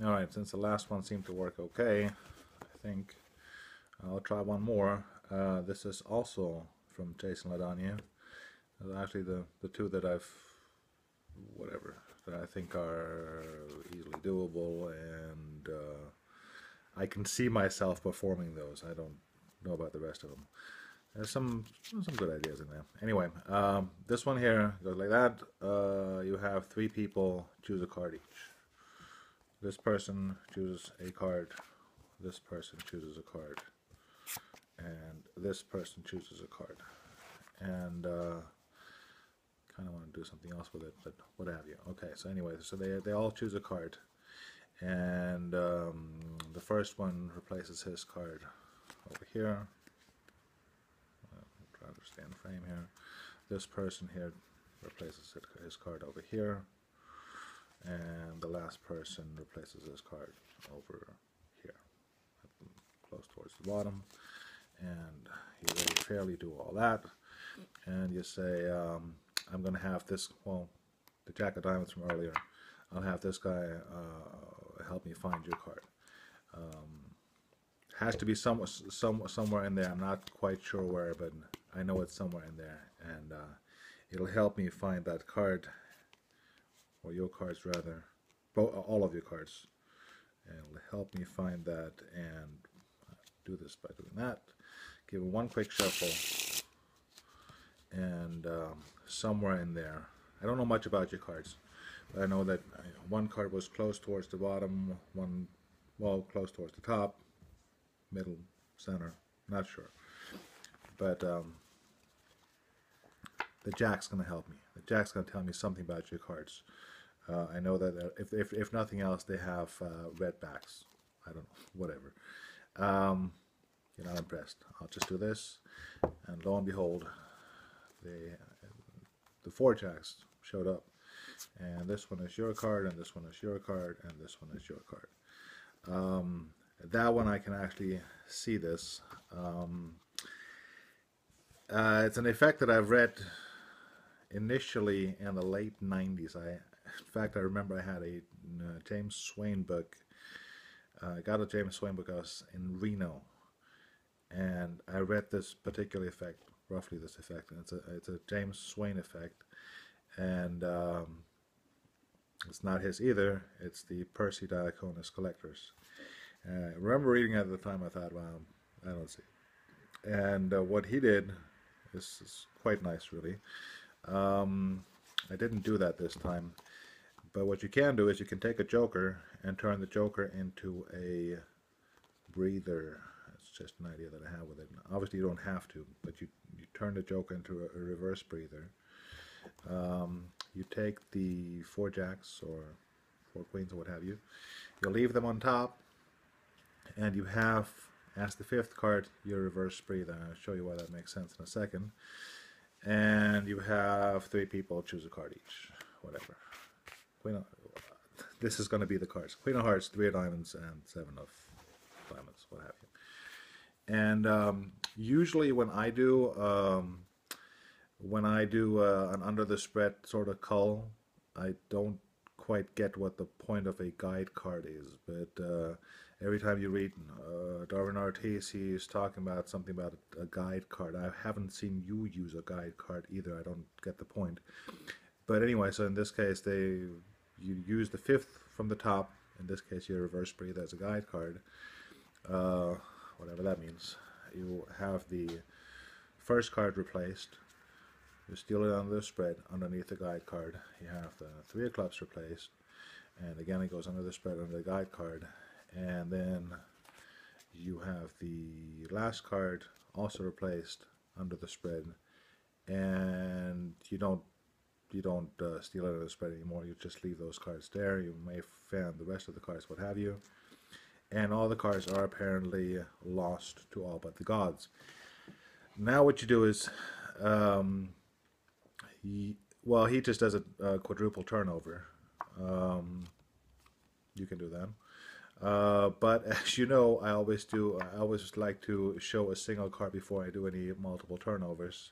Alright, since the last one seemed to work okay, I think I'll try one more. This is also from Jason Ladanya. Actually, the two that whatever, that I think are easily doable, and I can see myself performing those. I don't know about the rest of them. There's some good ideas in there. Anyway, this one here goes like that. You have three people choose a card each. This person chooses a card. This person chooses a card, and this person chooses a card. And kind of want to do something else with it, but what have you. Okay, so anyway, so they all choose a card, and the first one replaces his card over here. Try to stay in frame here. This person here replaces his card over here, and the last person replaces his card over here, close towards the bottom. And you very fairly do all that, and you say, I'm going to have this, well, the Jack of Diamonds from earlier, I'll have this guy help me find your card. Has to be somewhere in there. I'm not quite sure where, but I know it's somewhere in there, and it'll help me find that card, or your cards rather, all of your cards, and it'll help me find that, and do this by doing that. Give it one quick shuffle, and somewhere in there, I don't know much about your cards, but I know that one card was close towards the bottom, one, well, close towards the top, middle, center, not sure. But the Jack's going to help me. The Jack's going to tell me something about your cards. I know that if nothing else, they have red backs. I don't know, whatever. You're not impressed. I'll just do this, and lo and behold, the four Jacks showed up. And this one is your card, and this one is your card, and this one is your card. That one I can actually see this. It's an effect that I've read initially in the late 90s. In fact, I remember I had a James Swain book. I got a James Swain book. I was in Reno, and I read this particular effect, roughly this effect. And it's a James Swain effect, and it's not his either. It's the Percy Diaconus Collectors. I remember reading it at the time. I thought, wow, I don't see. And what he did is quite nice, really. I didn't do that this time, but what you can do is you can take a joker and turn the joker into a breather. That's just an idea that I have with it. Obviously, you don't have to, but you turn the joker into a reverse breather. You take the four jacks or four queens or what have you. You'll leave them on top, and you have, as the fifth card, your reverse breather. I'll show you why that makes sense in a second. And you have three people choose a card each, whatever. Queen of, this is going to be the cards: Queen of Hearts, Three of Diamonds, and Seven of Diamonds, what have you. And usually when I do an under the spread sort of cull, I don't quite get what the point of a guide card is, but every time you read Darwin Ortiz, he's talking about something about a guide card. I haven't seen you use a guide card either. I don't get the point. But anyway, so in this case, you use the fifth from the top. In this case, you reverse breathe as a guide card, whatever that means. You have the first card replaced. You steal it under the spread underneath the guide card. You have the three of clubs replaced, and again it goes under the spread under the guide card. And then you have the last card also replaced under the spread, and you don't steal it under the spread anymore. You just leave those cards there. You may fan the rest of the cards, what have you, and all the cards are apparently lost to all but the gods. Now what you do is, he just does a quadruple turnover. You can do that. But as you know, I always like to show a single card before I do any multiple turnovers.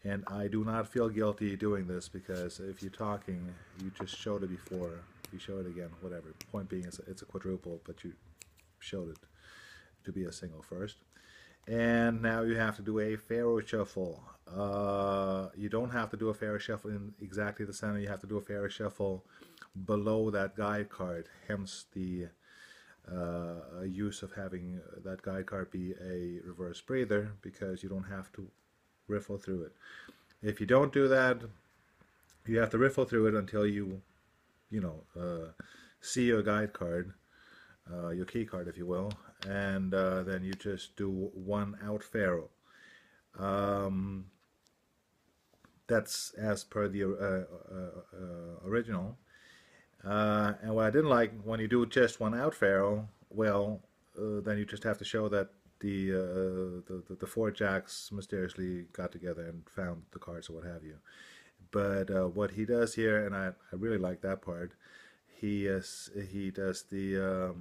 And I do not feel guilty doing this, because if you're talking, you just showed it before. you show it again, whatever. Point being, it's a quadruple, but you showed it to be a single first. And now you have to do a Pharaoh shuffle. You don't have to do a Pharaoh shuffle in exactly the center. You have to do a Pharaoh shuffle below that guide card. Hence the use of having that guide card be a reverse breather, because you don't have to riffle through it. If you don't do that, you have to riffle through it until you see your guide card, your key card, if you will, and then you just do one out Pharaoh. That's as per the original. And what I didn't like, when you do just one out Pharaoh, well, then you just have to show that the four jacks mysteriously got together and found the cards or what have you. But what he does here, and I really like that part, he does the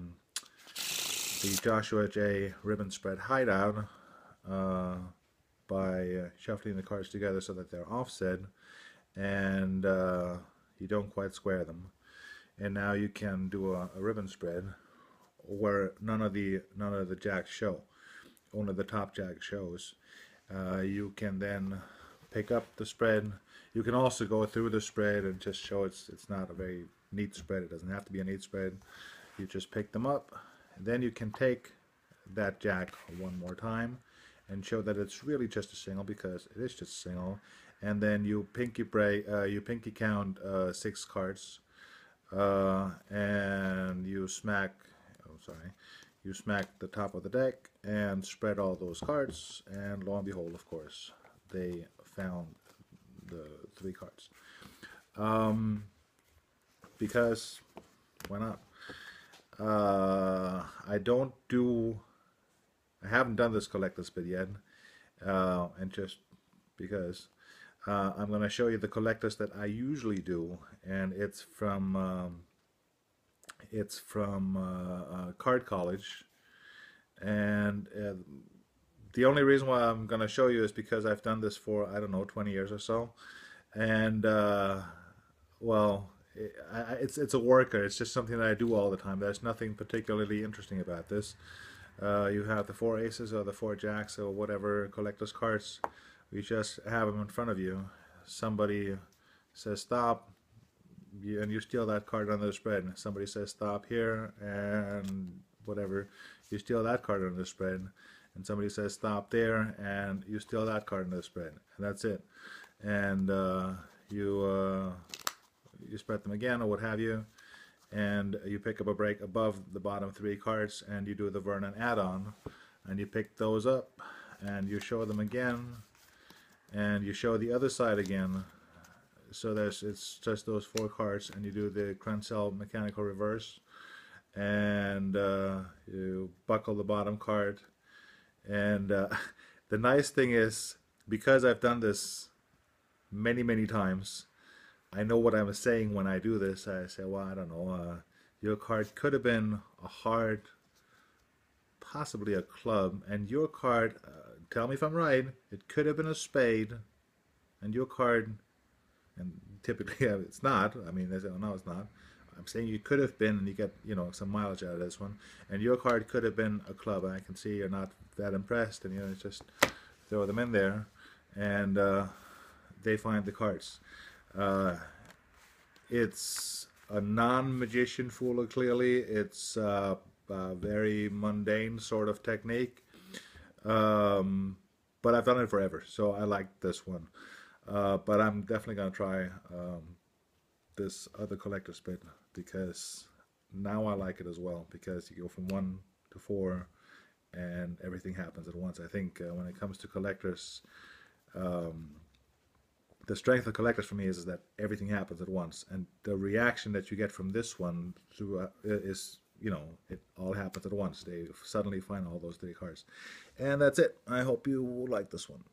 Joshua J. ribbon spread hideout by shuffling the cards together so that they're offset, and you don't quite square them. And now you can do a ribbon spread where none of the jacks show, only the top jack shows. You can then pick up the spread. You can also go through the spread and just show it's not a very neat spread. It doesn't have to be a neat spread. You just pick them up, and then you can take that jack one more time and show that it's really just a single, because it is just a single. And then you pinky count 6 cards, and you smack the top of the deck and spread all those cards, and lo and behold, of course, they found the 3 cards. Because why not? I haven't done this collector's bit yet, and just because I'm going to show you the collectors that I usually do, and it's from Card College, and the only reason why I'm going to show you is because I've done this for, I don't know, 20 years or so, and well, it's a worker. It's just something that I do all the time. There's nothing particularly interesting about this. You have the 4 aces or the 4 jacks or whatever collector's cards. You just have them in front of you. Somebody says stop, and you steal that card under the spread. Somebody says stop here, and whatever, you steal that card under the spread. And somebody says stop there, and you steal that card under the spread. And that's it. And you spread them again or what have you, and you pick up a break above the bottom 3 cards, and you do the Vernon add-on, and you pick those up, and you show them again, and you show the other side again. So it's just those 4 cards, and you do the Cransell mechanical reverse, and you buckle the bottom card. And the nice thing is, because I've done this many times, I know what I'm saying when I do this. I say, well, I don't know, your card could have been a heart, possibly a club, and your card, tell me if I'm right, it could have been a spade, and your card, and typically it's not. I mean, they say, oh, no, it's not. I'm saying you could have been, and you get, some mileage out of this one, and your card could have been a club, and I can see you're not that impressed, and just throw them in there, and they find the cards. It's a non-magician fool, clearly. It's a very mundane sort of technique, but I've done it forever, so I like this one. But I'm definitely going to try this other collector's bit, because now I like it as well, because you go from 1 to 4 and everything happens at once. I think when it comes to collectors, the strength of collectors for me is that everything happens at once, and the reaction that you get from this one is, it all happens at once. They suddenly find all those 3 cards, and that's it. I hope you like this one.